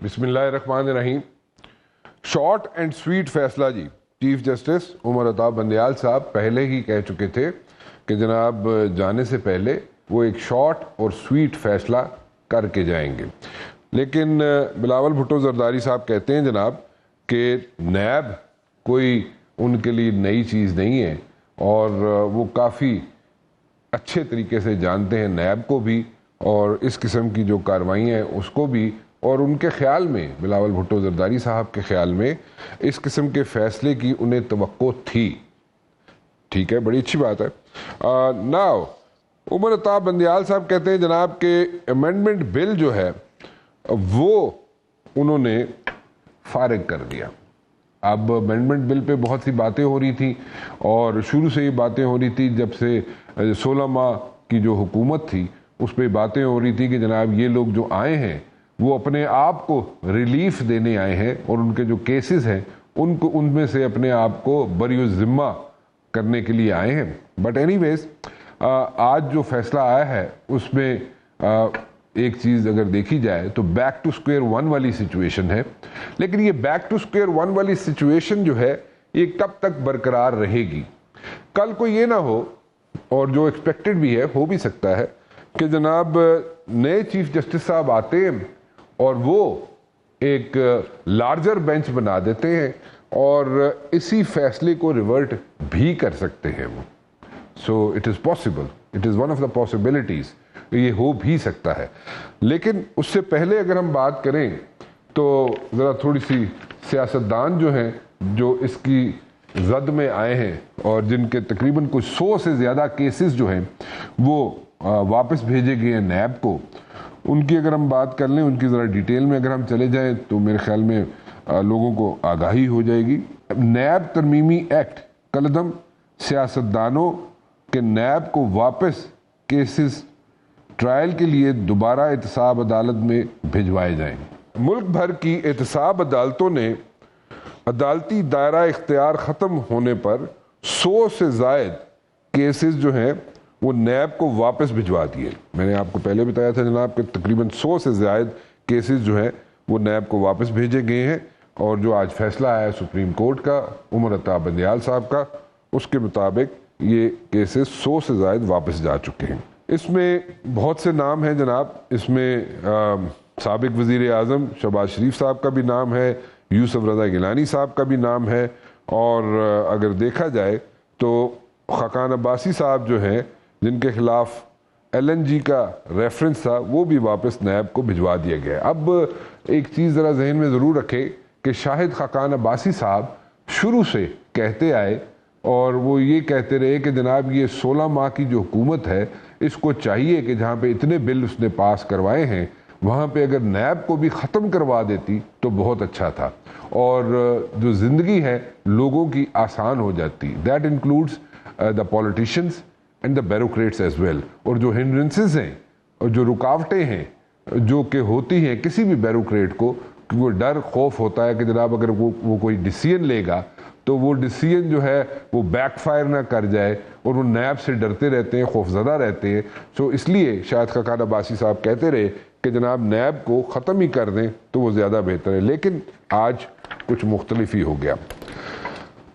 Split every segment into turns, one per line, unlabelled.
بسم اللہ الرحمن الرحیم. شارٹ اینڈ سویٹ فیصلہ جی. چیف جسٹس عمر عطا بندیال صاحب پہلے ہی کہہ چکے تھے کہ جناب جانے سے پہلے وہ ایک شارٹ اور سویٹ فیصلہ کر کے جائیں گے، لیکن بلاول بھٹو زرداری صاحب کہتے ہیں جناب کہ نیب کوئی ان کے لیے نئی چیز نہیں ہے، اور وہ کافی اچھے طریقے سے جانتے ہیں نیب کو بھی اور اس قسم کی جو کارروائیاں ہیں اس کو بھی، اور ان کے خیال میں بلاول بھٹو زرداری صاحب کے خیال میں اس قسم کے فیصلے کی انہیں توقع تھی. ٹھیک ہے، بڑی اچھی بات ہے. ناؤ عمر عطا بندیال صاحب کہتے ہیں جناب کہ امینڈمنٹ بل جو ہے وہ انہوں نے فارغ کر دیا. اب امینڈمنٹ بل پہ بہت سی باتیں ہو رہی تھیں، اور شروع سے یہ باتیں ہو رہی تھی جب سے 16 ماہ کی جو حکومت تھی اس پہ باتیں ہو رہی تھی کہ جناب یہ لوگ جو آئے ہیں وہ اپنے آپ کو ریلیف دینے آئے ہیں، اور ان کے جو کیسز ہیں ان میں سے اپنے آپ کو بری ذمہ کرنے کے لیے آئے ہیں. بٹ اینی ویز آج جو فیصلہ آیا ہے اس میں ایک چیز اگر دیکھی جائے تو بیک ٹو سکوئر ون والی سچویشن ہے، لیکن یہ بیک ٹو سکوئر ون والی سچویشن جو ہے یہ کب تک برقرار رہے گی؟ کل کو یہ نہ ہو، اور جو ایکسپیکٹڈ بھی ہے ہو بھی سکتا ہے کہ جناب نئے چیف جسٹس صاحب آتے ہیں اور وہ ایک لارجر بینچ بنا دیتے ہیں اور اسی فیصلے کو ریورٹ بھی کر سکتے ہیں وہ. So it is possible, it is one of the possibilities, یہ ہو بھی سکتا ہے. لیکن اس سے پہلے اگر ہم بات کریں تو ذرا تھوڑی سی سیاستدان جو ہیں جو اس کی زد میں آئے ہیں اور جن کے تقریباً کچھ 100 سے زیادہ کیسز جو ہیں وہ واپس بھیجے گئے ہیں نیب کو، ان کی اگر ہم بات کر لیں، ان کی ذرا ڈیٹیل میں اگر ہم چلے جائیں تو میرے خیال میں لوگوں کو آگاہی ہو جائے گی. نیب ترمیمی ایکٹ کالعدم سیاستدانوں کے نیب کو واپس کیسز ٹرائل کے لیے دوبارہ احتساب عدالت میں بھجوائے جائیں. ملک بھر کی احتساب عدالتوں نے عدالتی دائرہ اختیار ختم ہونے پر 100 سے زائد کیسز جو ہیں وہ نیب کو واپس بھجوا دیے. میں نے آپ کو پہلے بتایا تھا جناب کہ تقریباً 100 سے زائد کیسز جو ہیں وہ نیب کو واپس بھیجے گئے ہیں، اور جو آج فیصلہ آیا ہے سپریم کورٹ کا عمر عطا بندیال صاحب کا، اس کے مطابق یہ کیسز 100 سے زائد واپس جا چکے ہیں. اس میں بہت سے نام ہیں جناب. اس میں سابق وزیر اعظم شہباز شریف صاحب کا بھی نام ہے، یوسف رضا گیلانی صاحب کا بھی نام ہے، اور اگر دیکھا جائے تو خاقان عباسی صاحب جو ہیں جن کے خلاف LNG کا ریفرنس تھا وہ بھی واپس نیب کو بھجوا دیا گیا. اب ایک چیز ذرا ذہن میں ضرور رکھے کہ شاہد خاقان عباسی صاحب شروع سے کہتے آئے اور وہ یہ کہتے رہے کہ جناب یہ 16 ماہ کی جو حکومت ہے اس کو چاہیے کہ جہاں پہ اتنے بل اس نے پاس کروائے ہیں وہاں پہ اگر نیب کو بھی ختم کروا دیتی تو بہت اچھا تھا، اور جو زندگی ہے لوگوں کی آسان ہو جاتی. That includes the politicians and the bureaucrats as well. اور جو ہنڈرنسز ہیں اور جو رکاوٹیں ہیں جو کہ ہوتی ہیں کسی بھی بیروکریٹ کو، وہ ڈر خوف ہوتا ہے کہ جناب اگر وہ کوئی ڈیسیژن لے گا تو وہ ڈیسیژن جو ہے وہ بیک فائر نہ کر جائے، اور وہ نیب سے ڈرتے رہتے ہیں، خوف زدہ رہتے ہیں. سو اس لیے شاید خاقان عباسی صاحب کہتے رہے کہ جناب نیب کو ختم ہی کر دیں تو وہ زیادہ بہتر ہے. لیکن آج کچھ مختلف ہی ہو گیا.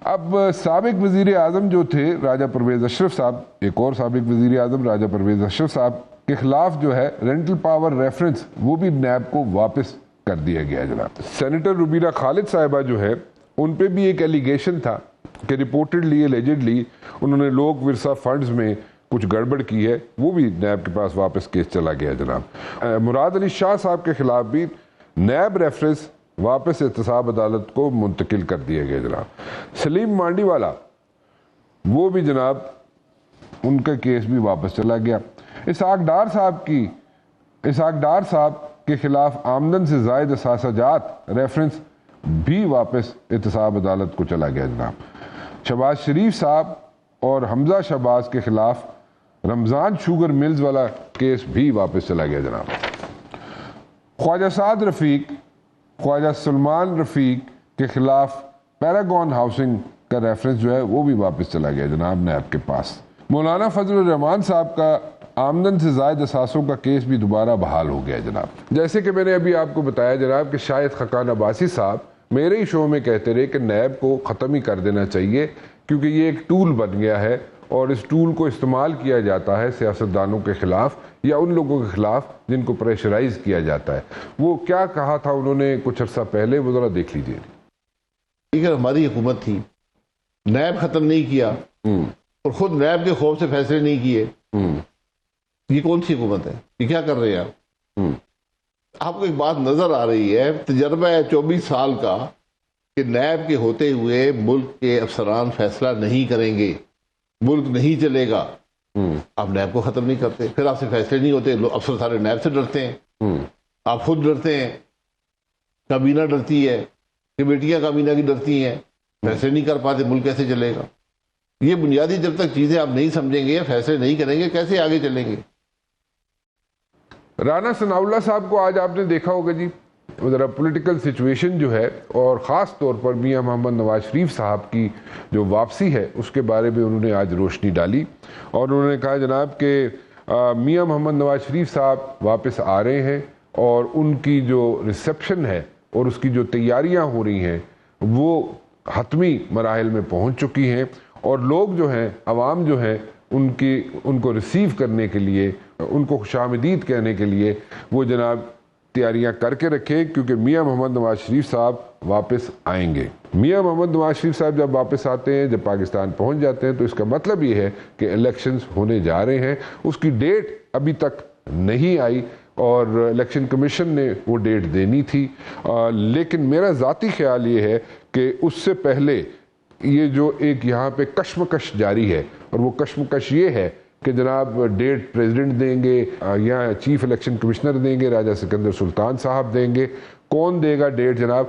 اب سابق وزیر اعظم جو تھے راجہ پرویز اشرف صاحب، ایک اور سابق وزیر اعظم راجہ پرویز اشرف صاحب کے خلاف جو ہے رینٹل پاور ریفرنس وہ بھی نیب کو واپس کر دیا گیا ہے جناب. سینیٹر روبیرہ خالد صاحبہ جو ہے ان پہ بھی ایک ایلیگیشن تھا کہ رپورٹڈلی ایلیجڈلی انہوں نے لوک ورثہ فنڈز میں کچھ گڑبڑ کی ہے، وہ بھی نیب کے پاس واپس کیس چلا گیا جناب. مراد علی شاہ صاحب کے خلاف بھی نیب ریفرنس واپس احتساب عدالت کو منتقل کر دیا گیا جناب. سلیم مانڈی والا وہ بھی جناب ان کا کیس بھی واپس چلا گیا. اسحاق ڈار صاحب کے خلاف آمدن سے زائد اثاثہ جات ریفرنس بھی واپس احتساب عدالت کو چلا گیا جناب. شہباز شریف صاحب اور حمزہ شہباز کے خلاف رمضان شوگر ملز والا کیس بھی واپس چلا گیا جناب. خواجہ سعد رفیق، خواجہ سلمان رفیق کے خلاف پیراگون ہاؤسنگ کا ریفرنس جو ہے وہ بھی واپس چلا گیا جناب نیب کے پاس. مولانا فضل الرحمان صاحب کا آمدن سے زائد اثاثوں کا کیس بھی دوبارہ بحال ہو گیا جناب. جیسے کہ میں نے ابھی آپ کو بتایا جناب کہ شاہد خاقان عباسی صاحب میرے ہی شو میں کہتے رہے کہ نیب کو ختم ہی کر دینا چاہیے کیونکہ یہ ایک ٹول بن گیا ہے اور اس ٹول کو استعمال کیا جاتا ہے سیاستدانوں کے خلاف یا ان لوگوں کے خلاف جن کو پریشرائز کیا جاتا ہے. وہ کیا کہا تھا انہوں نے کچھ عرصہ پہلے، وہ ذرا دیکھ لیجیے.
اگر ہماری حکومت تھی، نیب ختم نہیں کیا اور خود نیب کے خوف سے فیصلے نہیں کیے، یہ کون سی حکومت ہے؟ یہ کیا کر رہے ہیں آپ کو ایک بات نظر آ رہی ہے، تجربہ ہے 24 سال کا کہ نیب کے ہوتے ہوئے ملک کے افسران فیصلہ نہیں کریں گے، ملک نہیں چلے گا. آپ نیب کو ختم نہیں کرتے، پھر آپ سے فیصلے نہیں ہوتے. افسر سارے نیب سے ڈرتے ہیں، آپ خود ڈرتے ہیں، کابینہ ڈرتی ہے، کمیٹیاں کابینہ کی ڈرتی ہیں، فیصلے نہیں کر پاتے، ملک کیسے چلے گا؟ یہ بنیادی جب تک چیزیں آپ نہیں سمجھیں گے، فیصلے نہیں کریں گے، کیسے آگے چلیں گے؟
رانا ثناء اللہ صاحب کو آج آپ نے دیکھا ہوگا جی، ذرا پولیٹیکل سچویشن جو ہے اور خاص طور پر میاں محمد نواز شریف صاحب کی جو واپسی ہے اس کے بارے میں انہوں نے آج روشنی ڈالی اور انہوں نے کہا جناب کہ میاں محمد نواز شریف صاحب واپس آ رہے ہیں اور ان کی جو ریسیپشن ہے اور اس کی جو تیاریاں ہو رہی ہیں وہ حتمی مراحل میں پہنچ چکی ہیں اور لوگ جو ہیں، عوام جو ہیں، ان کو ریسیو کرنے کے لیے، ان کو خوش آمدید کہنے کے لیے وہ جناب تیاریاں کر کے رکھے کیونکہ میاں محمد نواز شریف صاحب واپس آئیں گے. میاں محمد نواز شریف صاحب جب واپس آتے ہیں، جب پاکستان پہنچ جاتے ہیں تو اس کا مطلب یہ ہے کہ الیکشنز ہونے جا رہے ہیں. اس کی ڈیٹ ابھی تک نہیں آئی اور الیکشن کمیشن نے وہ ڈیٹ دینی تھی، لیکن میرا ذاتی خیال یہ ہے کہ اس سے پہلے یہ جو ایک یہاں پہ کشمکش جاری ہے اور وہ کشمکش یہ ہے کہ جناب ڈیٹ پریزیڈنٹ دیں گے یا چیف الیکشن کمشنر دیں گے، راجہ سکندر سلطان صاحب دیں گے، کون دے گا ڈیٹ جناب؟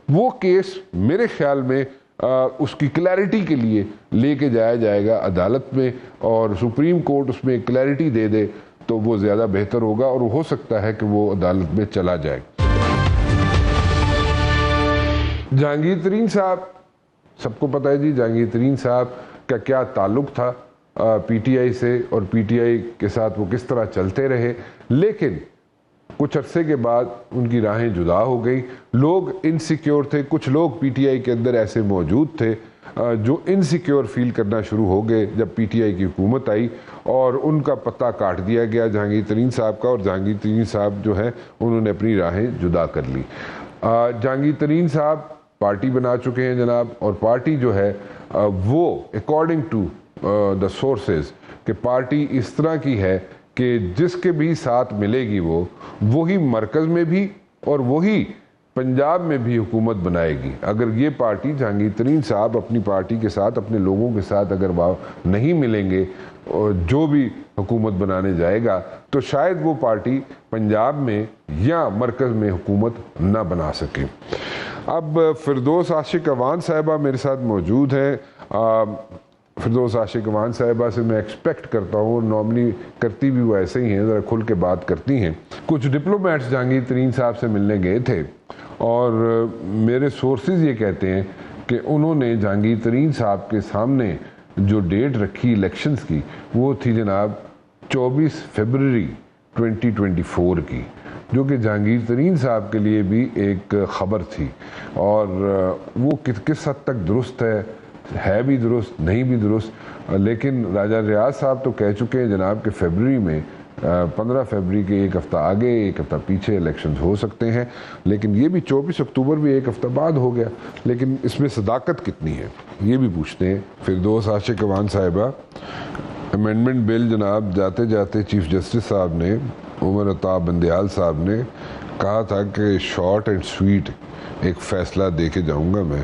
وہ کیس میرے خیال میں اس کی کلیئرٹی کے لیے لے کے جایا جائے گا عدالت میں اور سپریم کورٹ اس میں کلیئرٹی دے دے تو وہ زیادہ بہتر ہوگا اور ہو سکتا ہے کہ وہ عدالت میں چلا جائے. جہانگیر ترین صاحب، سب کو پتہ ہے جی جہانگیر ترین صاحب کا کیا تعلق تھا پی ٹی آئی سے اور پی ٹی آئی کے ساتھ وہ کس طرح چلتے رہے، لیکن کچھ عرصے کے بعد ان کی راہیں جدا ہو گئی. لوگ انسیکیور تھے، کچھ لوگ پی ٹی آئی کے اندر ایسے موجود تھے جو انسیکیور فیل کرنا شروع ہو گئے جب پی ٹی آئی کی حکومت آئی اور ان کا پتہ کاٹ دیا گیا جہانگیر ترین صاحب کا اور جہانگیر ترین صاحب جو ہیں انہوں نے اپنی راہیں جدا کر لی. جہانگیر ترین صاحب پارٹی بنا چکے ہیں جناب اور پارٹی جو ہے وہ اکارڈنگ ٹو دا سورسز کہ پارٹی اس طرح کی ہے کہ جس کے بھی ساتھ ملے گی وہی مرکز میں بھی اور وہی پنجاب میں بھی حکومت بنائے گی. اگر یہ پارٹی جہانگیر ترین صاحب اپنی پارٹی کے ساتھ اپنے لوگوں کے ساتھ اگر نہیں ملیں گے اور جو بھی حکومت بنانے جائے گا تو شاید وہ پارٹی پنجاب میں یا مرکز میں حکومت نہ بنا سکے. اب فردوس عاشق اعوان صاحبہ میرے ساتھ موجود ہیں. فردوس عاشق اعوان صاحبہ سے میں ایکسپیکٹ کرتا ہوں، نارملی کرتی بھی وہ ایسے ہی ہیں، ذرا کھل کے بات کرتی ہیں. کچھ ڈپلومیٹس جہانگیر ترین صاحب سے ملنے گئے تھے اور میرے سورسز یہ کہتے ہیں کہ انہوں نے جہانگیر ترین صاحب کے سامنے جو ڈیٹ رکھی الیکشنز کی وہ تھی جناب 24 فروری 2024 کی، جو کہ جہانگیر ترین صاحب کے لیے بھی ایک خبر تھی اور وہ کس حد تک درست ہے بھی درست نہیں بھی درست. لیکن راجہ ریاض صاحب تو کہہ چکے ہیں جناب کہ فیبرری میں 15 فیبرری کے ایک ہفتہ آگے ایک ہفتہ پیچھے الیکشنز ہو سکتے ہیں، لیکن یہ بھی 24 اکتوبر بھی ایک ہفتہ بعد ہو گیا. لیکن اس میں صداقت کتنی ہے یہ بھی پوچھتے ہیں. فردوس عاشق اعوان صاحبہ، امینڈمنٹ بل جناب جاتے جاتے چیف جسٹس صاحب نے، عمر عطا بندیال صاحب نے کہا تھا کہ شارٹ اینڈ سویٹ ایک فیصلہ دے کے جاؤں گا میں،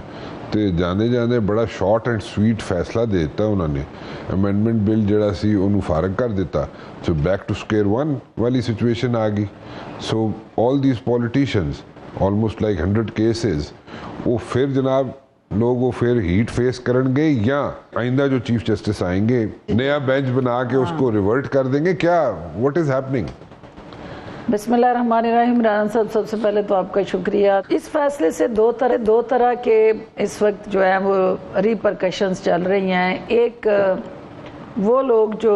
تو جانے بڑا شارٹ اینڈ سویٹ فیصلہ دیتا انہوں نے. امینڈمنٹ بل جڑا سی انہوں فارغ کر دیتا تو بیک ٹو سکیئر ون والی سچویشن آ گئی. So all these politicians almost like 100 cases وہ پھر جناب لوگ وہ پھر ہیٹ فیس کرن گے یا آئندہ جو چیف جسٹس آئیں گے نیا بینچ بنا کے اس کو ریورٹ کر دیں گے. کیا واٹ از ہیپننگ؟
بسم اللہ الرحمن الرحیم. عمران صاحب سب سے پہلے تو آپ کا شکریہ. اس فیصلے سے دو طرح کے اس وقت جو ہے وہ ریپرکشنز چل رہی ہیں. ایک وہ لوگ جو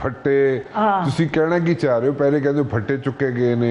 ਫੱਟੇ। ਤੁਸੀਂ ਕਹਿਣਾ ਕੀ ਚਾਹ ਰਹੇ ਹੋ? ਪਹਿਲੇ ਕਹਿੰਦੇ ਫੱਟੇ ਚੁੱਕੇ ਗਏ ਨੇ,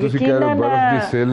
ਤੁਸੀਂ ਕਹਿ ਰਹੇ ਹੋ ਬਰਫ ਦੀ ਸਿਲ।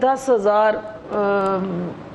10,000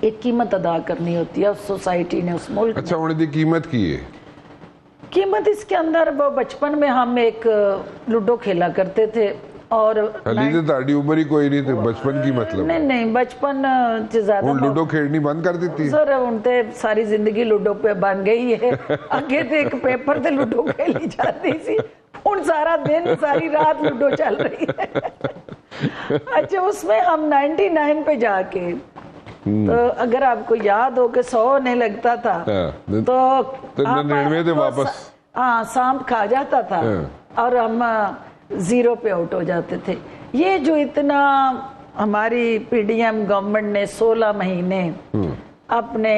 ایک قیمت ادا کرنی ہوتی ہے اس سوسائٹی نے, اس ملک
اچھا انہوں نے قیمت کی ہے.
قیمت اس کے اندر وہ بچپن میں ہم ایک لوڈو کھیلا کرتے تھے, اور
علی تاڑی عمر ہی کوئی نہیں تھی بچپن کی, مطلب
نہیں بچپن زیادہ
لوڈو کھیلنی بند کر دیتی
سر, ان تے ساری زندگی لوڈو پہ بن گئی ہے. اگے تے ایک پیپر تے لوڈو کھیلی جاتی سی, ہن سارا دن ساری رات لوڈو چل رہی ہے. اچھا اس میں ہم 99 پہ جا کے, تو اگر آپ کو یاد ہو کہ 100 ہونے لگتا تھا تو
99 تے واپس
ہاں سانپ کھا جاتا تھا اور ہم 0 پہ آؤٹ ہو جاتے تھے. یہ جو اتنا ہماری پی ڈی ایم گورنمنٹ نے 16 مہینے اپنے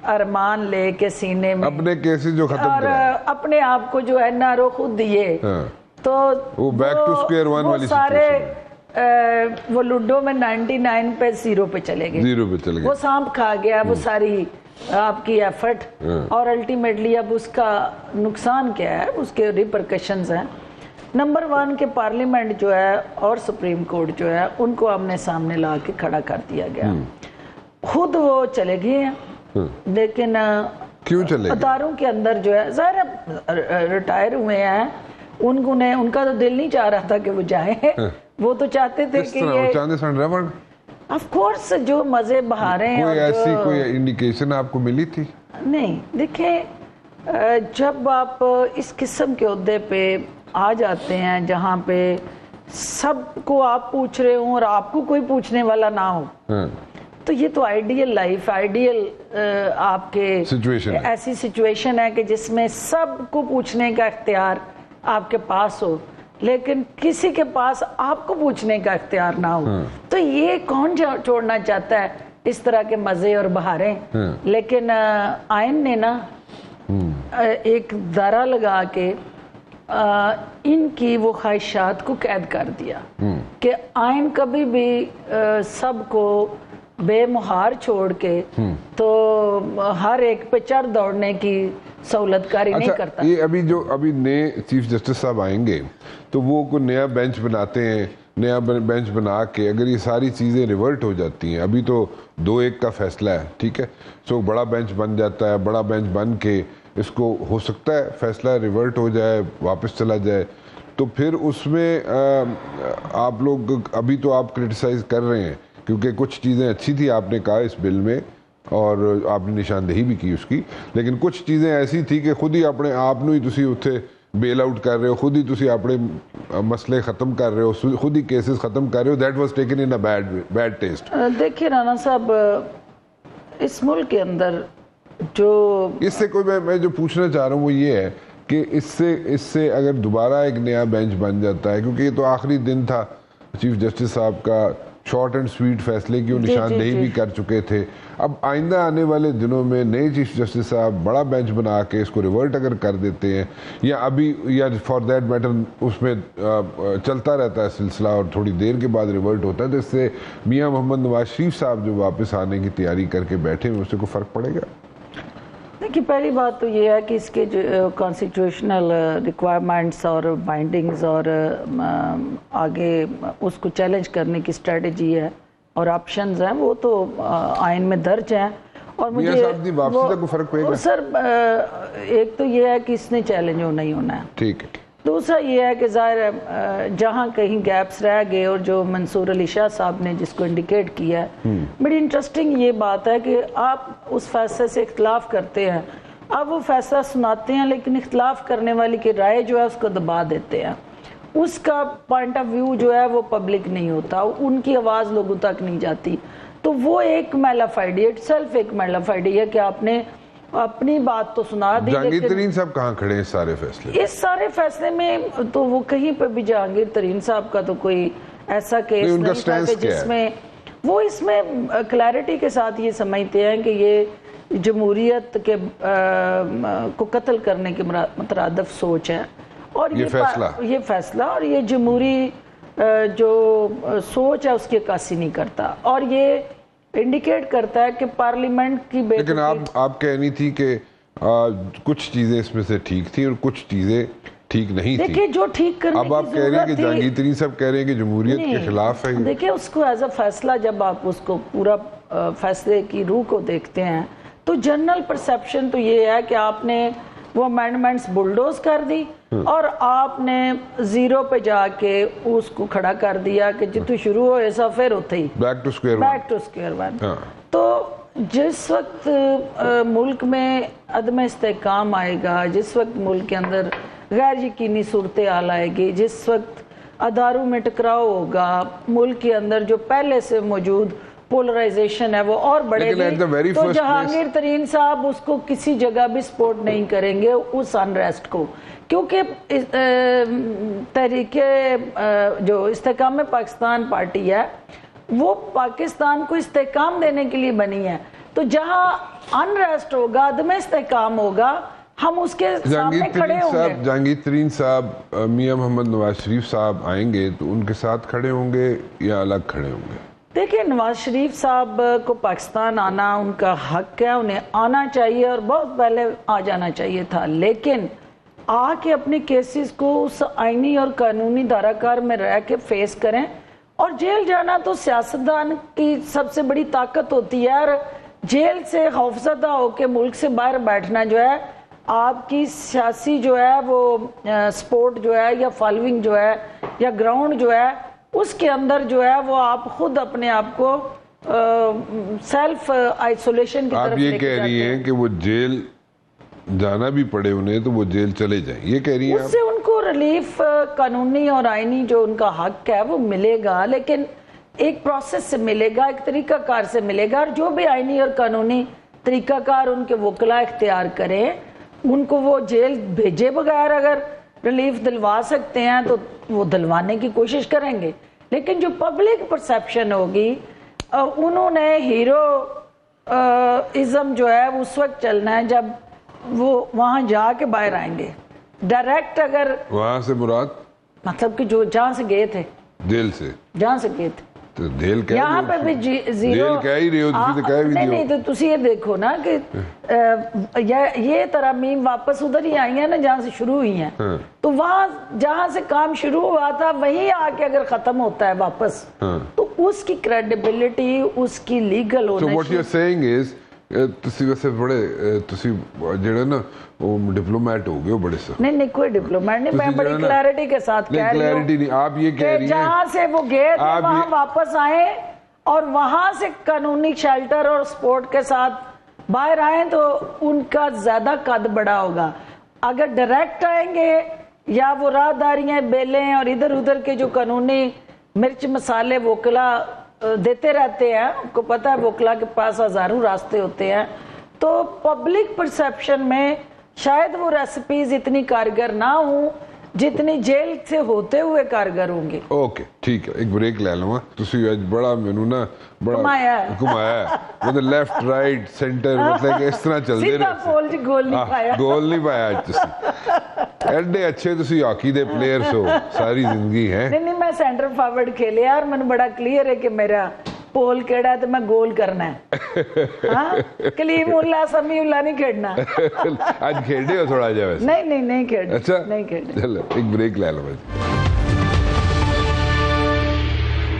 ارمان لے کے سینے میں
اپنے کیسز جو ختم
اور اپنے آپ کو جو این آر او خود دیے, تو
وہ بیک ٹو اسکوئر ون والی
سارے وہ لوڈو میں 99 پہ 0 پہ چلے گئے,
0 پہ چلے گئے,
وہ سانپ کھا گیا وہ ساری آپ کی ایفرٹ, اور الٹیمیٹلی اب اس کا نقصان کیا ہے, اس کے ریپرکشنز ہیں. نمبر 1 کے پارلیمنٹ جو ہے اور سپریم کورٹ جو ہے ان کو ہم نے سامنے لا کے کھڑا کر دیا گیا. خود وہ چلے گئے ہیں, لیکن
کیوں چلے گئے؟
اداروں کے اندر جو ہے ظاہر ریٹائر ہوئے ہیں, ان کا تو دل نہیں چاہ رہا تھا کہ وہ جائیں, وہ تو چاہتے تھے کہ یہ آف کورس جو مزے بہاریں.
کوئی ایسی کوئی انڈیکیشن آپ کو ملی تھی؟
نہیں, دیکھیں جب آپ اس قسم کے عہدے پہ آ جاتے ہیں جہاں پہ سب کو آپ پوچھ رہے ہوں اور آپ کو کوئی پوچھنے والا نہ ہو, تو یہ تو آئیڈیل لائف, آئیڈیل آپ کے ایسی سچویشن ہے کہ جس میں سب کو پوچھنے کا اختیار آپ کے پاس ہو, لیکن کسی کے پاس آپ کو پوچھنے کا اختیار نہ ہو. تو یہ کون چھوڑنا چاہتا ہے اس طرح کے مزے اور بہاریں؟ لیکن آئین نے نا ایک دائرہ لگا کے ان کی وہ خواہشات کو قید کر دیا کہ آئین کبھی بھی سب کو بے مہار چھوڑ کے تو ہر ایک پہ چڑھ دوڑنے کی سہولت کاری نہیں کرتا.
یہ ابھی نئے چیف جسٹس صاحب آئیں گے تو وہ کوئی نیا بینچ بناتے ہیں, نیا بینچ بنا کے اگر یہ ساری چیزیں ریورٹ ہو جاتی ہیں, ابھی تو 2-1 کا فیصلہ ہے, ٹھیک ہے, سو بڑا بینچ بن جاتا ہے, بڑا بینچ بن کے اس کو ہو سکتا ہے فیصلہ ریورٹ ہو جائے, واپس چلا جائے, تو پھر اس میں آپ لوگ ابھی تو آپ کرٹیسائز کر رہے ہیں کیونکہ کچھ چیزیں اچھی تھی آپ نے کہا اس بل میں اور آپ نے نشاندہی بھی کی اس کی, لیکن کچھ چیزیں ایسی تھی کہ خود ہی اپنے آپ ہی تسی اتھے بیل آؤٹ کر رہے ہو, خود ہی تسی اپنے مسئلے ختم کر رہے ہو, خود ہی کیسز ختم کر رہے ہو. That was taken in a bad taste.
دیکھیے رانا صاحب, اس ملک کے اندر جو
اس سے کوئی میں جو پوچھنا چاہ رہا ہوں وہ یہ ہے کہ اس سے اگر دوبارہ ایک نیا بینچ بن جاتا ہے, کیونکہ یہ تو آخری دن تھا چیف جسٹس صاحب کا, شارٹ اینڈ سویٹ فیصلے کی وہ نشاندہی بھی کر چکے تھے. اب آئندہ آنے والے دنوں میں نئے چیف جسٹس صاحب بڑا بینچ بنا کے اس کو ریورٹ اگر کر دیتے ہیں, یا ابھی یا فار دیٹ میٹر اس میں چلتا رہتا ہے سلسلہ اور تھوڑی دیر کے بعد ریورٹ ہوتا ہے, تو اس سے میاں محمد نواز شریف صاحب جو واپس آنے کی تیاری کر کے بیٹھے ہیں اس سے کوئی فرق پڑے گا؟
دیکھیے پہلی بات تو یہ ہے کہ اس کے جو کانسٹیٹیوشنل ریکوائرمنٹس اور بائنڈنگز اور آگے اس کو چیلنج کرنے کی اسٹریٹجی ہے اور آپشنز ہیں وہ تو آئین میں درج ہیں. اور مجھے سر ایک تو یہ ہے کہ اس نے چیلنج ہونا ہی ہونا ہے,
ٹھیک ہے.
دوسرا یہ ہے کہ ظاہر ہے جہاں کہیں گیپس رہ گئے اور جو منصور علی شاہ صاحب نے جس کو انڈیکیٹ کیا ہے, بڑی انٹرسٹنگ یہ بات ہے کہ آپ اس فیصلے سے اختلاف کرتے ہیں, آپ وہ فیصلہ سناتے ہیں لیکن اختلاف کرنے والی کی رائے جو ہے اس کو دبا دیتے ہیں, اس کا پوائنٹ آف ویو جو ہے وہ پبلک نہیں ہوتا, ان کی آواز لوگوں تک نہیں جاتی. تو وہ ایک میلافائڈی اٹ سیلف ایک میلافائڈی ہے کہ آپ نے اپنی بات تو سنا دی.
جہانگیر ترین صاحب کہاں کھڑے ہیں سارے فیصلے؟
اس سارے فیصلے میں تو وہ کہیں پہ بھی جہانگیر ترین صاحب کا تو کوئی ایسا کیس نہیں تھا کہ جس میں وہ اس میں کلیئرٹی کے ساتھ یہ سمجھتے ہیں کہ یہ جمہوریت کے کو قتل کرنے کے مترادف سوچ ہے, اور یہ فیصلہ اور یہ جمہوری جو سوچ ہے اس کی عکاسی نہیں کرتا, اور یہ انڈیکیٹ کرتا ہے کہ پارلیمنٹ کی
لیکن آپ کہنی تھی کہ کچھ چیزیں اس میں سے ٹھیک تھی اور کچھ چیزیں ٹھیک نہیں تھی.
دیکھیں جو ٹھیک کرنے
اب آپ
کی
کہہ رہے ہیں کہ
ضرورت تھی،
جہانگیر ترین صاحب کہہ رہے ہیں کہ جمہوریت کے خلاف ہے.
دیکھیں اس کو ایز اے فیصلہ جب آپ اس کو پورا فیصلے کی روح کو دیکھتے ہیں تو جنرل پرسیپشن تو یہ ہے کہ آپ نے وہ امینڈمنٹس بلڈوز کر دی اور آپ نے زیرو پہ جا کے اس کو کھڑا کر دیا کہ جتو شروع ہوئے سا پھر ہوتے ہی
بیک ٹو اسکوائر ون.
تو جس وقت ملک میں عدم استحکام آئے گا، جس وقت ملک کے اندر غیر یقینی صورتحال آئے گی، جس وقت اداروں میں ٹکراؤ ہوگا، ملک کے اندر جو پہلے سے موجود پولرائزیشن ہے وہ اور بڑھے گی، تو جہانگیر ترین صاحب اس کو کسی جگہ بھی سپورٹ نہیں کریں گے اس انریسٹ کو، کیونکہ تحریک جو استحکام پاکستان پارٹی ہے وہ پاکستان کو استحکام دینے کے لیے بنی ہے. تو جہاں انریسٹ ہوگا، عدم استحکام ہوگا، ہم اس کے سامنے کھڑے ہوں گے.
جہانگیر ترین صاحب میاں محمد نواز شریف صاحب آئیں گے تو ان کے ساتھ کھڑے ہوں گے یا الگ کھڑے ہوں گے؟
دیکھیں نواز شریف صاحب کو پاکستان آنا ان کا حق ہے، انہیں آنا چاہیے اور بہت پہلے آ جانا چاہیے تھا، لیکن آ کے اپنے کیسز کو اس آئینی اور قانونی دائرہ کار میں رہ کے فیس کریں. اور جیل جانا تو سیاستدان کی سب سے بڑی طاقت ہوتی ہے، اور جیل سے خوفزدہ ہو کے ملک سے باہر بیٹھنا جو ہے آپ کی سیاسی جو ہے وہ سپورٹ جو ہے یا فالوئنگ جو ہے یا گراؤنڈ جو ہے اس کے اندر جو ہے وہ آپ خود اپنے آپ کو سیلف آئسولیشن کی طرف
آپ یہ کہہ رہی ہیں کہ وہ جیل جانا بھی پڑے انہیں تو وہ جیل چلے جائیں، یہ کہہ رہی ہیں
اس سے ان کو ریلیف قانونی اور آئینی جو ان کا حق ہے وہ ملے گا، لیکن ایک پروسیس سے ملے گا، ایک طریقہ کار سے ملے گا، اور جو بھی آئینی اور قانونی طریقہ کار ان کے وکلاء اختیار کریں ان کو وہ جیل بھیجے بغیر اگر ریلیف دلوا سکتے ہیں تو وہ دلوانے کی کوشش کریں گے. لیکن جو پبلک پرسیپشن ہوگی انہوں نے ہیرو ازم جو ہے اس وقت چلنا ہے جب وہ وہاں جا کے باہر آئیں گے. ڈائریکٹ اگر
وہاں سے مراد
مطلب کہ جو جہاں سے گئے تھے،
جیل سے
جہاں سے گئے تھے،
تو جیل کہہ
یہاں پہ بھی زیرو
جیل کہہ ہی رہے ہو تسی تو کہہ بھی
نہیں
دیو.
نہیں تو تسی یہ دیکھو نا کہ یہ ترامیم واپس ادھر ہی آئی ہیں نا جہاں سے شروع ہوئی ہیں، تو وہاں جہاں سے کام شروع ہوا تھا وہیں آ کے اگر ختم ہوتا ہے واپس تو اس کی کریڈیبلٹی، اس کی legal
So what you're saying is تسی ویسے بڑے تسی جڑے نا وہ ڈپلومیٹ ہو گئے بڑے سے.
نہیں کوئی ڈپلومیٹ نہیں، میں بڑی کلیئرٹی کے ساتھ کہہ رہی ہوں
کلیئرٹی نہیں، آپ یہ کہہ رہی ہیں
جہاں سے وہ گئے تھے وہاں واپس آئیں اور وہاں سے قانونی شیلٹر اور سپورٹ کے ساتھ باہر آئیں تو ان کا زیادہ قد بڑا ہوگا. اگر ڈائریکٹ آئیں گے یا وہ راہداریاں بیلیں اور ادھر ادھر کے جو قانونی مرچ مسالے وکلا دیتے رہتے ہیں، آپ کو پتہ ہے وکلا کے پاس ہزاروں راستے ہوتے ہیں، تو پبلک پرسیپشن میں شاید وہ ریسیپیز اتنی کارگر نہ ہوں جتنی جیل سے ہوتے ہوئے کارگر ہوں گے.
اوکے ٹھیک ہے، ایک بریک لے لوں. تسی اج بڑا مینوں نا بڑا
گھمایا
ہے مطلب لیفٹ رائٹ سینٹر مطلب کہ اس طرح چلدے
رہے پول جی گول نہیں پایا،
گول نہیں پایا اج تسی ایڈے اچھے تسی ہاکی دے پلیئرز ہو ساری زندگی ہے.
نہیں میں سینٹر فارورڈ کھیلے اور مجھے بڑا کلیئر ہے کہ میرا پول کیڑا ہے تو میں گول کرنا ہے. کلیم اللہ سمیع اللہ نہیں کھیڑنا.
آج کھیڑے ہو تھوڑا جا ویسے؟
نہیں کھیڑنا.
اچھا
نہیں کھیڑنا.
چلو ایک بریک لے لو.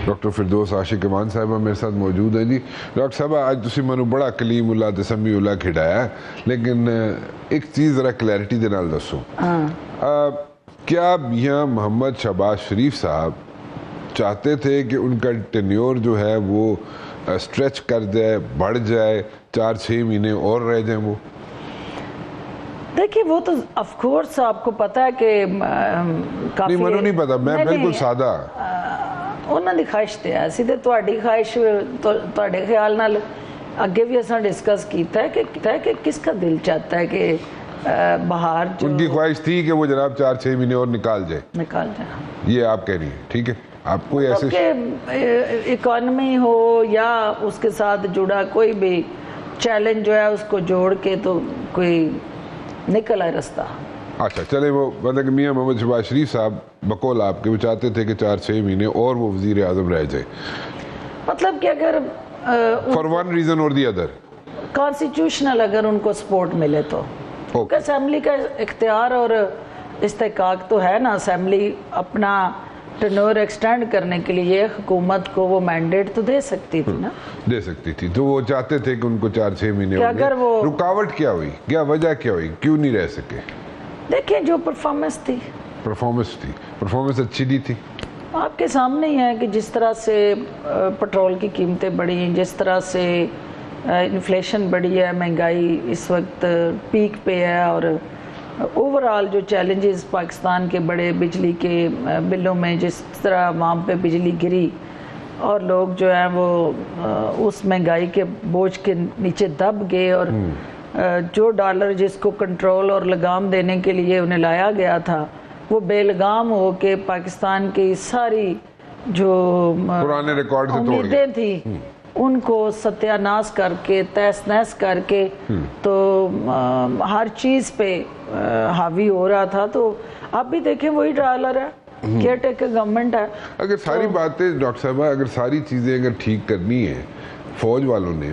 ڈاکٹر فردوس عاشق امان صاحبہ میرے ساتھ موجود ہیں. جی ڈاکٹر صاحبہ آج تسی منو بڑا کلیم اللہ تے سمیع اللہ کھڑایا، لیکن ایک چیز ذرا کلیئرٹی دے نال دسو، کیا میاں محمد شہباز شریف صاحب چاہتے تھے کہ ان کا ٹینیور جو ہے وہ اسٹریچ کر جائے، بڑھ جائے، 4-6 مہینے اور رہ جائیں؟ وہ
دیکھیں وہ تو آف کورس آپ کو پتہ ہے کہ کافی
نہیں، منو نہیں پتا، میں بالکل سادہ
انہوں نے خواہش تے ایسی تے تہاڈی خواہش تہاڈے خیال نال اگے بھی اساں ڈسکس کیتا ہے کہ کس کا دل چاہتا ہے کہ باہر جو
ان کی خواہش تھی کہ وہ جناب 4-6 مہینے اور نکال جائے. یہ آپ کہہ رہی ہیں، ٹھیک ہے. آپ کوئی ایسے
کہ اکانومی ہو یا اس کے ساتھ جڑا کوئی بھی چیلنج جو ہے اس کو جوڑ کے تو کوئی نکل آئے رستہ.
اچھا چلے، وہ مطلب کہ میاں محمد شہباز شریف صاحب بقول آپ کے وہ چاہتے تھے کہ 4-6 مہینے اور وہ وزیر اعظم رہ جائے،
مطلب کہ اگر
فار ون ریزن اور دی ادر
کانسٹیٹیوشنل اگر ان کو سپورٹ ملے تو اسمبلی کا اختیار اور استحقاق تو ہے نا اسمبلی اپنا ٹرنور ایکسٹینڈ کرنے کے لیے حکومت کو وہ مینڈیٹ تو دے سکتی تھی نا.
دے سکتی تھی. تو وہ چاہتے تھے کہ ان کو 4-6 مہینے
کہ اگر وہ
رکاوٹ کیا ہوئی, کیا وجہ کیا ہوئی, کیوں نہیں رہ سکے؟
دیکھیں جو پرفارمنس تھی,
پرفارمنس اچھی نہیں تھی.
آپ کے سامنے ہی ہے کہ جس طرح سے پٹرول کی قیمتیں بڑھی ہیں, جس طرح سے انفلیشن بڑھی ہے, مہنگائی اس وقت پیک پہ ہے, اور اوورآل جو چیلنجز پاکستان کے بڑے بجلی کے بلوں میں جس طرح وہاں پہ بجلی گری اور لوگ جو ہیں وہ اس مہنگائی کے بوجھ کے نیچے دب گئے, اور جو ڈالر جس کو کنٹرول اور لگام دینے کے لیے انہیں لایا گیا تھا وہ بے لگام ہو کے پاکستان کی ساری جو
پرانے ریکارڈ سے توڑ
امیدیں تھی ان کو ستیہ ناش کر کے تہس نہس کر کے تو ہر چیز پہ حاوی ہو رہا تھا. تو آپ بھی دیکھیں وہی ڈالر ہے, کیئر ٹیکر گورنمنٹ ہے.
اگر ساری باتیں ڈاکٹر صاحبہ, اگر ساری چیزیں اگر ٹھیک کرنی ہے فوج والوں نے,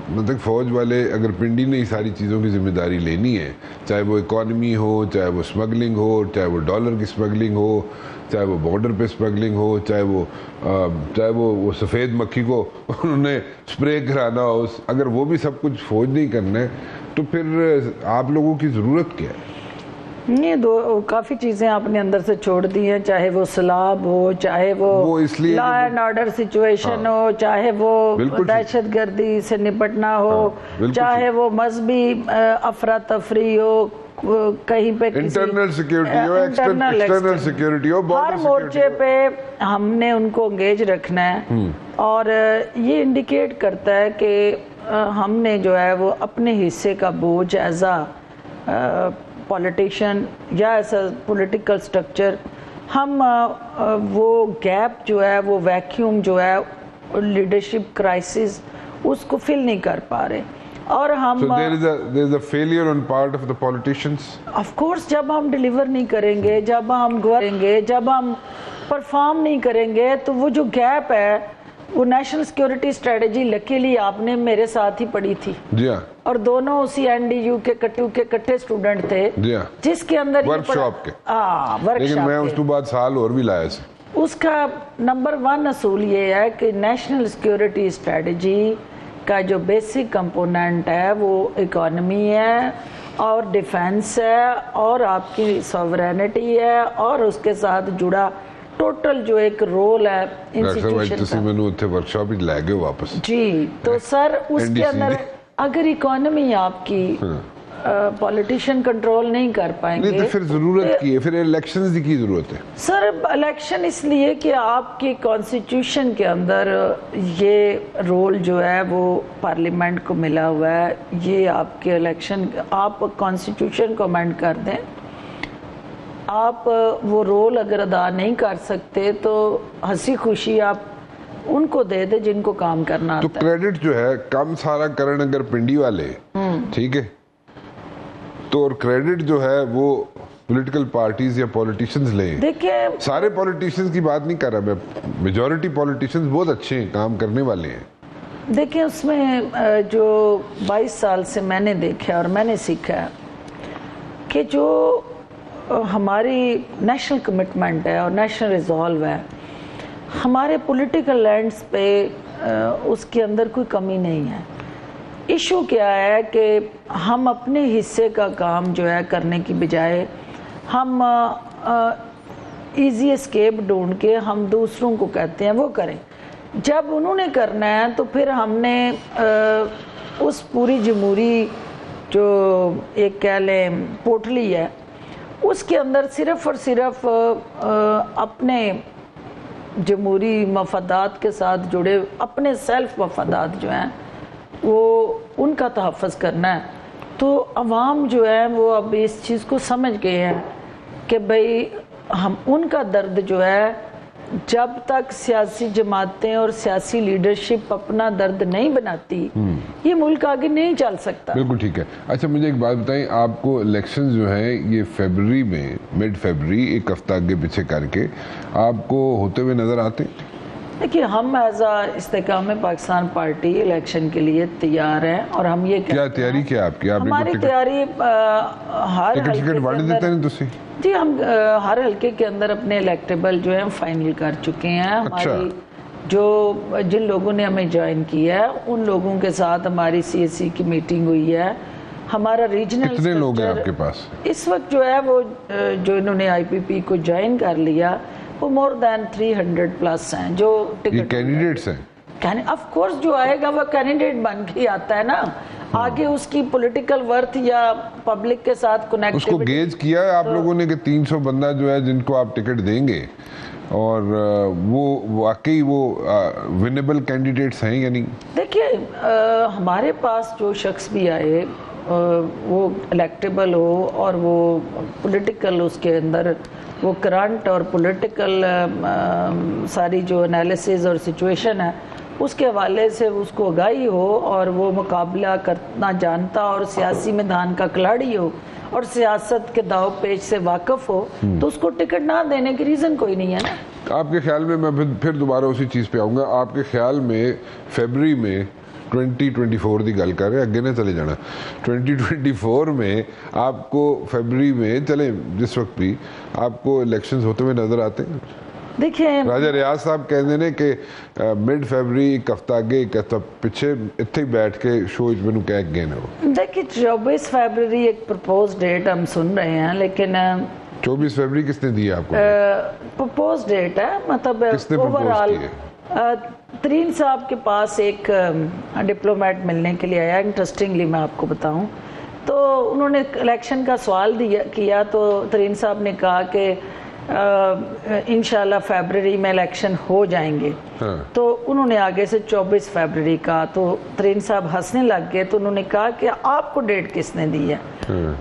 مطلب فوج والے اگر پنڈی نے ہی ساری چیزوں کی ذمہ داری لینی ہے, چاہے وہ اکانومی ہو, چاہے وہ اسمگلنگ ہو, چاہے وہ ڈالر کی اسمگلنگ ہو, چاہے وہ بارڈر پہ اسمگلنگ ہو, چاہے وہ سفید مکھی کو انہوں نے اسپرے کرانا ہو, اگر وہ بھی سب کچھ فوج نہیں کرنا ہے تو پھر آپ لوگوں کی ضرورت کیا ہے؟
یہ کافی چیزیں آپ نے اندر سے چھوڑ دی ہیں, چاہے وہ سیلاب ہو, چاہے وہ لا اینڈ آرڈر سچویشن ہو, چاہے وہ دہشت گردی سے نپٹنا ہو, چاہے وہ مذہبی افراتفری ہو, کہیں پہ
انٹرنل سیکیورٹی ہو, ایکسٹرنل سیکیورٹی ہو,
ہر مورچے پہ ہم نے ان کو انگیج رکھنا ہے. اور یہ انڈیکیٹ کرتا ہے کہ ہم نے جو ہے وہ اپنے حصے کا بوجھ ایز اے پولیٹیشین یا ایسا پولیٹیکل سٹرکچر ہم وہ گیپ جو ہے وہ ویکیوم جو ہے لیڈرشپ کرائسس اس کو فل نہیں کر پا رہے. اور ہم
there is a failure on part of the politicians.
Of course جب ہم ڈیلیور نہیں کریں گے, جب ہم کریں گے, جب ہم پرفارم نہیں کریں گے تو وہ جو گیپ ہے وہ نیشنل سیکیورٹی اسٹریٹجی لکیلی آپ نے میرے ساتھ ہی پڑھی تھی.
جی ہاں,
اور اسی این ڈی یو کے کٹے اسٹوڈنٹ تھے جس کے اندر
ورک شاپ کے, لیکن میں اس کے بعد سال اور بھی لایا سے. اس
کا نمبر 1 اصول یہ ہے کہ نیشنل سیکیورٹی اسٹریٹجی کا جو بیسک کمپوننٹ ہے وہ اکانومی ہے اور ڈیفینس ہے اور آپ کی سوورینٹی ہے اور اس کے ساتھ جڑا ٹوٹل جو ایک رول ہے
واپس.
جی تو سر اس کے اندر اگر اکانومی آپ کی پولیٹیشین کنٹرول نہیں کر پائیں گے
تو پھر ضرورت کی ہے, پھر الیکشنز کی ضرورت ہے.
سر الیکشن اس لیے کہ آپ کی کانسٹیٹیوشن کے اندر یہ رول جو ہے وہ پارلیمنٹ کو ملا ہوا ہے. یہ آپ کے الیکشن, آپ کانسٹیٹیوشن کو امینڈ کر دیں, آپ وہ رول اگر ادا نہیں کر سکتے تو ہنسی خوشی آپ ان کو دے دیں جن کو کام کرنا آتا ہے.
تو کریڈٹ جو ہے کم سارا کرن اگر پنڈی والے, ٹھیک ہے, تو اور کریڈٹ جو ہے وہ پولیٹیکل پارٹیز یا پولیٹیشنز لیں.
دیکھیں
سارے پولیٹیشنز کی بات نہیں کر رہا میں, میجورٹی پولیٹیشنز بہت اچھے ہیں, کام کرنے والے ہیں.
دیکھیں اس میں جو 22 سال سے میں نے دیکھا اور میں نے سیکھا کہ جو ہماری نیشنل کمٹمنٹ ہے اور نیشنل ریزالو ہے, ہمارے پولیٹیکل لینڈز پہ اس کے اندر کوئی کمی نہیں ہے. ایشو کیا ہے کہ ہم اپنے حصے کا کام جو ہے کرنے کی بجائے ہم ایزی اسکیپ ڈھونڈ کے ہم دوسروں کو کہتے ہیں وہ کریں. جب انہوں نے کرنا ہے تو پھر ہم نے اس پوری جمہوری جو ایک کہہ لیں پوٹلی ہے اس کے اندر صرف اور صرف اپنے جمہوری مفادات کے ساتھ جڑے اپنے سیلف مفادات جو ہیں وہ ان کا تحفظ کرنا ہے. تو عوام جو ہے وہ اب اس چیز کو سمجھ گئے ہیں کہ بھئی ہم ان کا درد جو ہے جب تک سیاسی جماعتیں اور سیاسی لیڈرشپ اپنا درد نہیں بناتی یہ ملک آگے نہیں چل سکتا.
بالکل ٹھیک ہے. اچھا مجھے ایک بات بتائیں, آپ کو الیکشن جو ہیں یہ فیبرری میں, مڈ فیبرری, ایک ہفتہ آگے پیچھے کر کے آپ کو ہوتے ہوئے نظر آتے ہیں؟
دیکھیے ہم ایز استحکام پاکستان پارٹی الیکشن کے لیے تیار ہیں اور ہم یہ
کیا تیاری کیا آپ کی؟
ہماری تیاری ہر جی ہم ہر حلقے کے اندر اپنے الیکٹیبل جو ہیں فائنل کر چکے ہیں. ہماری جو جن لوگوں نے ہمیں جوائن کیا ہے ان لوگوں کے ساتھ ہماری CSC کی میٹنگ ہوئی ہے. ہمارا ریجنل
کتنے لوگ ہیں آپ کے پاس
اس وقت جو ہے وہ جو انہوں نے IPP کو جوائن کر لیا وہ مور دین 300+ ہیں جو
کینڈیڈیٹس ہیں.
آف کورس جو آئے گا وہ کینڈیڈیٹ بن کے آتا ہے نا, آگے اس کی پولیٹیکل ورتھ یا پبلک کے ساتھ کنیکٹ.
اس کو گیج کیا ہے آپ لوگوں نے کہ 300 بندہ جو ہے جن کو آپ ٹکٹ دیں گے اور وہ واقعی وہ ونیبل کینڈیڈیٹس ہیں یا نہیں؟
دیکھیے ہمارے پاس جو شخص بھی آئے وہ الیکٹیبل ہو اور وہ پولیٹیکل اس کے اندر وہ کرنٹ اور پولیٹیکل ساری جو انالیسز اور سچویشن ہے اس کے حوالے سے اس کو آگاہی ہو اور وہ مقابلہ کرنا جانتا اور سیاسی میدان کا کھلاڑی ہو اور سیاست کے داؤ پیچ سے واقف ہو تو اس کو ٹکٹ نہ دینے کی ریزن کوئی نہیں ہے نا.
آپ کے خیال میں پھر دوبارہ اسی چیز پہ آؤں گا, آپ کے خیال میں فیبری میں 2024 دی گل کر رہے اگے نہ چلے جانا, 2024 میں آپ کو فیبری میں چلے جس وقت بھی آپ کو الیکشنز ہوتے ہوئے نظر آتے ہیں؟
دیکھیں
راجہ ریاض صاحب کہتے ہیں کہ مڈ فیبری ایک ہفتہ آگے ایک ہفتہ پیچھے اتنے بیٹھ کے شو میں کہہ گئے نا. دیکھیں
24 فیبری ایک پرپوز ڈیٹ ہم سن رہے ہیں لیکن
24 فیبری کس نے دی آپ کو؟
پرپوز ڈیٹ ہے مطلب اوور آل. ترین صاحب کے پاس ایک ڈپلومیٹ ملنے کے لیے آیا, انٹرسٹنگلی میں آپ کو بتاؤں تو انہوں نے الیکشن کا سوال کیا تو ترین صاحب نے کہا کہ انشاءاللہ فیبرری میں الیکشن ہو جائیں گے. تو انہوں نے آگے سے 24 فیبرری کہا تو ترین صاحب ہنسنے لگ گئے تو انہوں نے کہا کہ آپ کو ڈیٹ کس نے دی ہے؟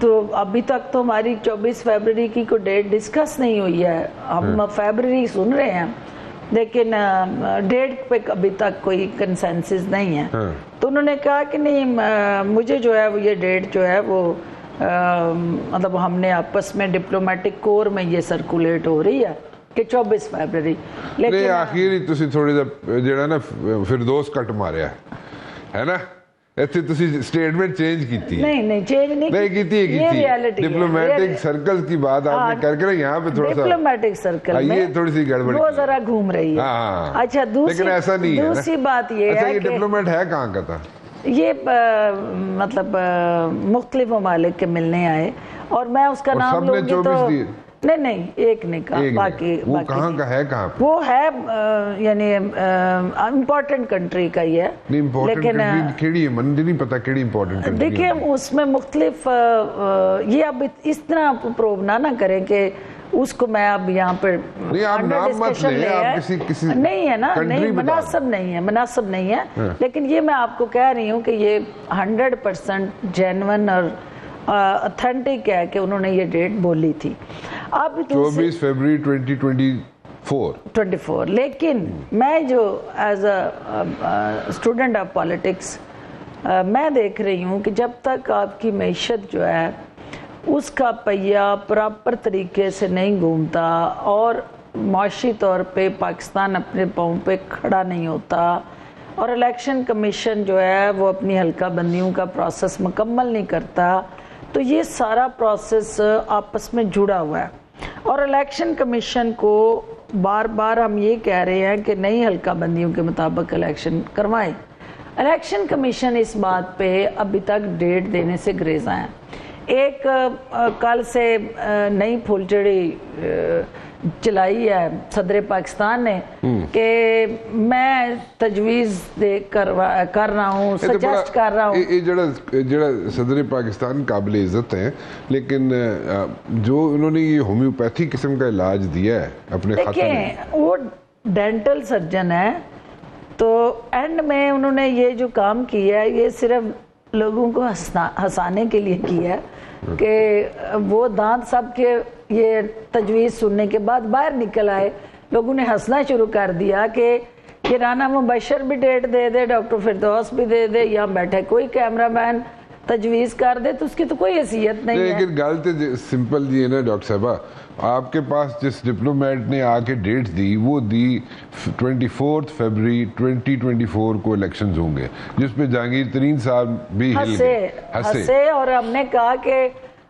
تو ابھی تک تو ہماری 24 فیبرری کی کوئی ڈیٹ ڈسکس نہیں ہوئی ہے, ہم فیبرری سن رہے ہیں لیکن ڈیٹ پہ ابھی تک کوئی کنسنسس نہیں ہے. تو انہوں نے کہا کہ نہیں مجھے جو ہے وہ یہ ڈیٹ جو ہے وہ مطلب ہم نے آپس میں ڈپلومیٹک کور میں یہ سرکولیٹ ہو رہی ہے کہ 24 فیبرری.
لیکن آخر ہی تسی تھوڑی جڑا نا فردوس کٹ ماریا ہے نا, ایتھے تسی سٹیٹمنٹ چینج کیتی ہے.
نہیں چینج نہیں
کیتی. ڈپلومیٹک سرکل کی بات آپ نے کر کے یہاں پہ تھوڑا سا
ڈپلومیٹک سرکل میں
یہ تھوڑی سی گڑبڑ
وہ ذرا گھوم رہی ہے. اچھا دوسری بات یہ ہے کہ
ڈپلومیٹ ہے کہاں کا تھا
یہ مطلب مختلف ممالک کے ملنے آئے اور میں اس کا نام لوں گی تو نہیں ایک نے کہا باقی
کہاں کا ہے کہاں
وہ ہے یعنی امپورٹنٹ کنٹری کا ہی ہے
لیکن کیڑی ہے من نہیں پتا کیڑی امپورٹنٹ کنٹری.
دیکھیں اس میں مختلف یہ اب اس طرح پروو نہ کریں کہ اس کو میں اب یہاں پر نہیں ہے نا, نہیں مناسب نہیں ہے لیکن یہ میں آپ کو کہہ رہی ہوں کہ یہ 100% جینون اور اتھینٹک ہے کہ انہوں نے یہ ڈیٹ بولی تھی. اب
24 فیبری 2024
لیکن میں جو as a student of politics میں دیکھ رہی ہوں کہ جب تک آپ کی معیشت جو ہے اس کا پہیہ پراپر طریقے سے نہیں گھومتا اور معاشی طور پہ پاکستان اپنے پاؤں پہ کھڑا نہیں ہوتا اور الیکشن کمیشن جو ہے وہ اپنی حلقہ بندیوں کا پروسیس مکمل نہیں کرتا تو یہ سارا پروسیس آپس میں جڑا ہوا ہے. اور الیکشن کمیشن کو بار بار ہم یہ کہہ رہے ہیں کہ نئی حلقہ بندیوں کے مطابق الیکشن کروائیں. الیکشن کمیشن اس بات پہ ابھی تک ڈیٹ دینے سے گریزاں ہیں. ایک کل سے نئی پھولچڑی چلائی ہے صدر پاکستان نے کہ میں تجویز کر رہا ہوں, سجیسٹ کر رہا ہوں.
یہ جڑا صدر پاکستان قابل عزت ہیں لیکن جو انہوں نے یہ ہومیوپیتھی قسم کا علاج دیا ہے اپنے خط میں,
دیکھیں وہ ڈینٹل سرجن ہے تو اینڈ میں انہوں نے یہ جو کام کیا ہے یہ صرف لوگوں کو ہنسانے کے لیے کیا ہے کہ وہ دانت سب کے یہ تجویز سننے کے بعد باہر نکل آئے, لوگوں نے ہنسنا شروع کر دیا کہ رانا مبشر بھی ڈیٹ دے دے, ڈاکٹر فردوس بھی دے دے, یہاں بیٹھے کوئی کیمرہ مین تجویز کر دے تو اس کی تو کوئی حیثیت نہیں ہے.
لیکن گل تو سمپل جی ہے نا ڈاکٹر صاحبہ, آپ کے پاس جس ڈپلومیٹ نے آ کے ڈیٹ دی وہ دی 24 فیبری 2024 کو الیکشنز ہوں گے, جس پہ جہانگیر ترین صاحب بھی ہل گئے,
ہنسے, اور ہم نے کہا کہ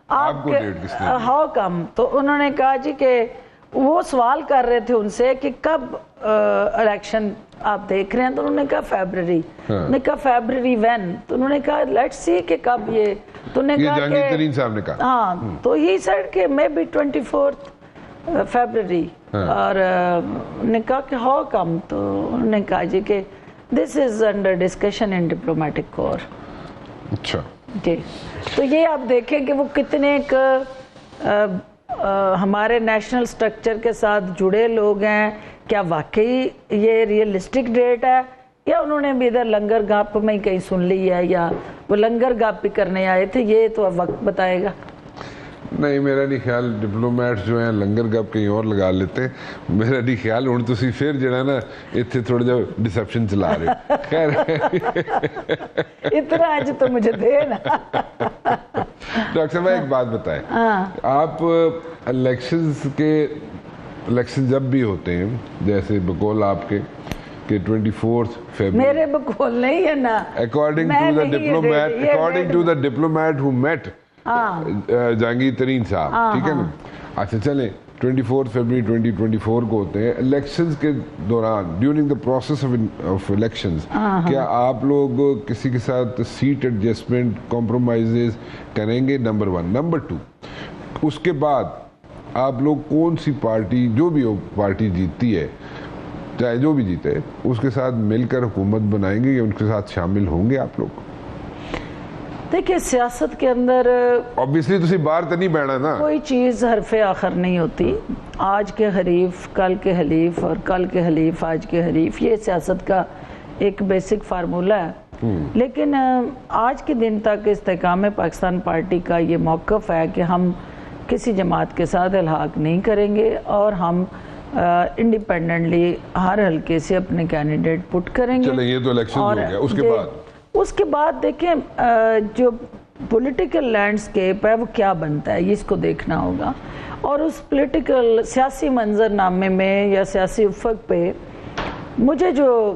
آپ کو ڈیٹ کس نے دی؟
ہاؤ کم, تو انہوں نے کہا جی کہ وہ سوال کر رہے تھے ان سے کہ کب الیکشن آپ دیکھ رہے ہیں, تو انہوں نے کہا فیبرری. نے کہا فیبرری وین, تو انہوں نے کہا لیٹس سی کہ کب یہ, تو نے کہا
جہانگیر ترین صاحب نے کہا
ہاں, تو ہی سیڈ کہ مے بی 24 فیبرری, اور نے کہا کہ ہاؤ کم, تو انہوں نے کہا جی کہ this is under discussion in diplomatic corps.
اچھا
جی, تو یہ آپ دیکھیں کہ وہ کتنے ایک ہمارے نیشنل سٹرکچر کے ساتھ جڑے لوگ ہیں. کیا واقعی یہ ریئلسٹک ڈیٹ ہے, یا انہوں نے بھی ادھر لنگر گپ میں ہی کہیں سن لی ہے, یا وہ لنگر گپ بھی کرنے آئے تھے, یہ تو اب وقت بتائے گا.
نہیں, میرا نہیں خیال ڈپلومیٹ جو ہیں لنگر گپ کہیں اور لگا لیتے. میرا نہیں خیال ہوں تسی پھر جڑا نا اتنے تھوڑا جا ڈسپشن چلا رہے. خیر
اتنا آج تو مجھے دے نا.
ڈاکٹر صاحب ایک بات بتائیں, آپ الیکشن جب بھی ہوتے ہیں, جیسے بقول آپ کے کہ 24 فیبرری,
میرے بقول نہیں ہے نا,
according to the diplomat who met Jahangir ترین صاحب, ٹھیک ہے نا. اچھا چلیں, 24 فیبرری 2024 کو ہوتے ہیں الیکشنز کے دوران, during the process of elections, کیا آپ لوگ کسی کے ساتھ سیٹ ایڈجسٹمنٹ کمپرومائزز کریں گے؟ نمبر 1. نمبر 2, اس کے بعد آپ لوگ کون سی پارٹی, جو بھی پارٹی جیتتی ہے, چاہے جو بھی جیتے, اس کے ساتھ مل کر حکومت بنائیں گے یا ان کے ساتھ شامل ہوں گے آپ لوگ؟
دیکھیں سیاست کے اندر
obviously تسی باہر تو نہیں بیٹھنا نا,
کوئی چیز حرف آخر نہیں ہوتی. آج کے حریف کل کے حلیف, اور کل کے حلیف آج کے حریف, یہ سیاست کا ایک بیسک فارمولہ ہے. لیکن آج کے دن تک استحکام پاکستان پارٹی کا یہ موقف ہے کہ ہم کسی جماعت کے ساتھ الحاق نہیں کریں گے, اور ہم انڈیپینڈنٹلی ہر حلقے سے اپنے کینڈیڈیٹ پٹ کریں گے.
چلیں یہ تو الیکشن ہو گیا.
اس کے بعد دیکھیں جو پولیٹیکل لینڈسکیپ ہے وہ کیا بنتا ہے, اس کو دیکھنا ہوگا. اور اس پولیٹیکل سیاسی منظرنامے میں یا سیاسی افق پہ مجھے جو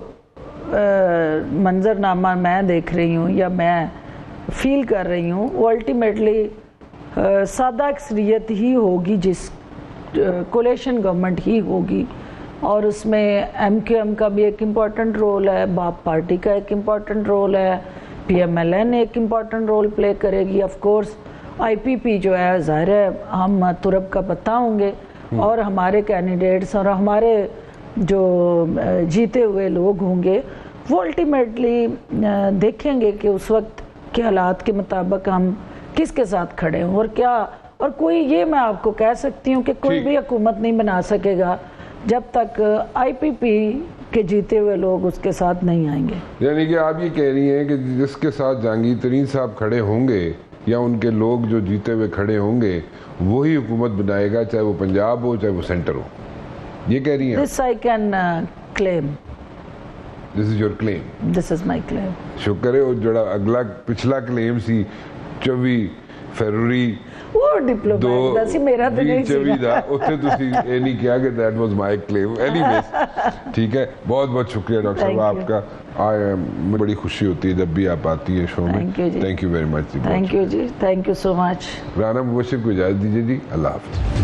منظرنامہ میں دیکھ رہی ہوں یا میں فیل کر رہی ہوں, وہ الٹیمیٹلی سادہ اکثریت ہی ہوگی, جس کولیشن گورنمنٹ ہی ہوگی, اور اس میں ایم کیو ایم کا بھی ایک امپورٹنٹ رول ہے, باپ پارٹی کا ایک امپورٹنٹ رول ہے, پی ایم ایل این ایک امپورٹنٹ رول پلے کرے گی. آف کورس آئی پی پی جو ہے ظاہر ہے ہم ترب کا پتہ ہوں گے, اور ہمارے کینڈیڈیٹس اور ہمارے جو جیتے ہوئے لوگ ہوں گے وہ الٹیمیٹلی دیکھیں گے کہ اس وقت کے حالات کے مطابق ہم کس کے ساتھ کھڑے ہوں اور کیا. اور کوئی یہ میں آپ کو کہہ سکتی ہوں کہ کوئی بھی حکومت نہیں بنا سکے گا جب تک آئی پی پی کے جیتے ہوئے لوگ اس کے ساتھ نہیں آئیں گے.
یعنی کہ آپ یہ کہہ رہی ہیں کہ جس کے ساتھ جہانگیر ترین صاحب کھڑے ہوں گے یا ان کے لوگ جو جیتے ہوئے کھڑے ہوں گے وہی حکومت بنائے گا, چاہے وہ پنجاب ہو چاہے وہ سینٹر ہو, یہ کہہ رہی ہیں؟
This I can claim.
This is your claim.
This is my claim.
شکر ہے. وہ جڑا اگلا پچھلا کلیم سی 24 فروری
وہ ڈپلومیٹ دا سی, میرا تو نہیں سی
دا, اتنے تسی یہ نہیں کیا کہ that was my claim. Anyways, ٹھیک ہے, بہت بہت شکریہ ڈاکٹر صاحب آپ کا. بڑی خوشی ہوتی ہے جب بھی آپ آتی ہیں شو میں. Thank you very much.
Thank you جی, thank you so much.
Rana Mubashir کو اجازت دیجیے جی, اللہ حافظ.